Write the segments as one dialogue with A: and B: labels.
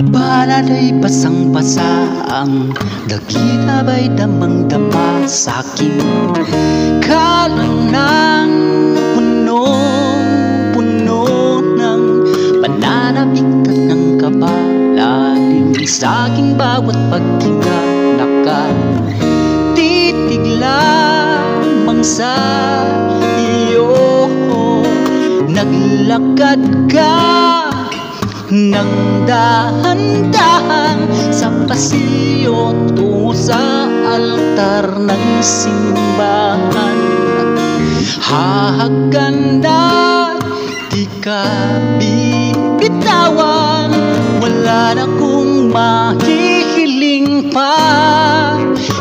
A: Baladay basang-basa ang dagita ba'y damang-dama sa'kin. Kalan ng punong-puno ng pananabik at ng kabalalim sa'king bawat paghinga. Nakatitig lamang sa iyo, naglakad ka nang dahan-dahan sa pasilyo tungo sa altar ng simbahan. Hahaganda, di ka bibitawan, wala na kong mahihiling pa.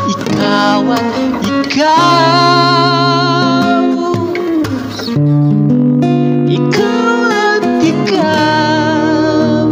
A: Ikaw at ikaw, ikaw at ikaw,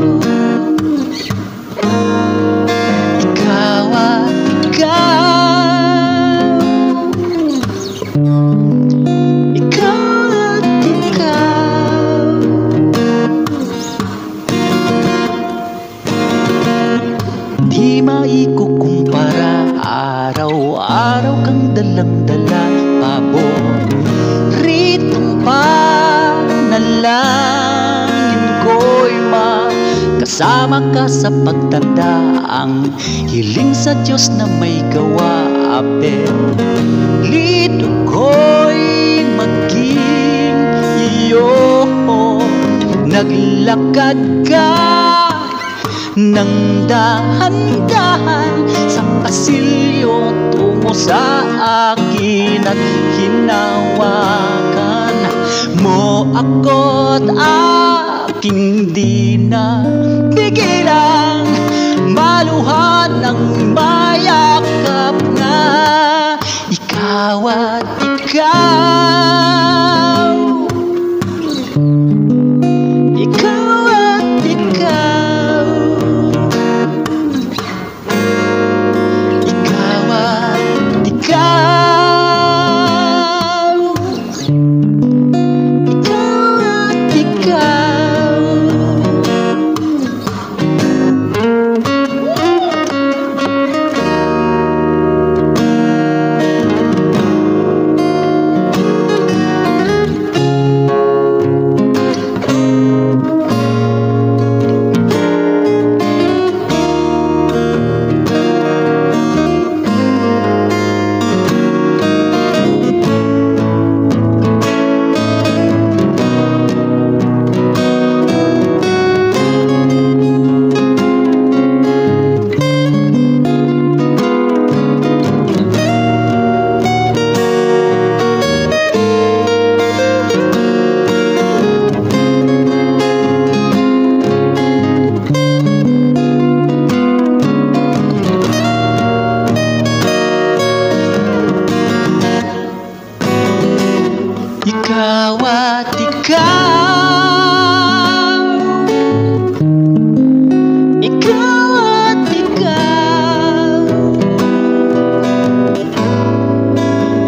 A: di maikukumpara. Araw-araw kang dalang-dala, paboritong panalangin ko'y makasama ka sa pagtanda. Ang hiling sa Diyos na may gawa, apelyido ko'y maging iyo. Naglakad ka nang dahan-dahan sa pasilyo tungo sa akin at hinawakan mo ako't aking di na pigilan. Maluhan ng mayakap na ikaw at ikaw, ikaw at ikaw, ikaw at ikaw, ikaw at ikaw. Ikaw at ikaw, ikaw at ikaw,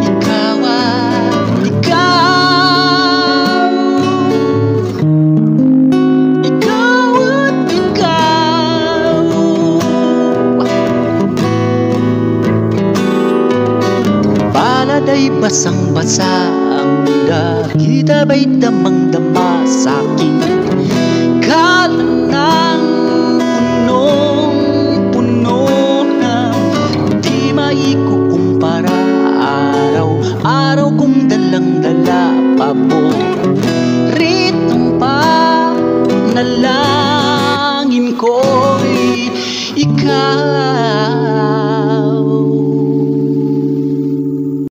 A: ikaw at ikaw, ikaw at ikaw. Baladay basang-basa ang dagita ba'y damang-dama sa'kin. Kalan ng punong-puno na di maikukumpara. Araw-araw kong dalang-dala, paboritong panalangin ko'y ikaw.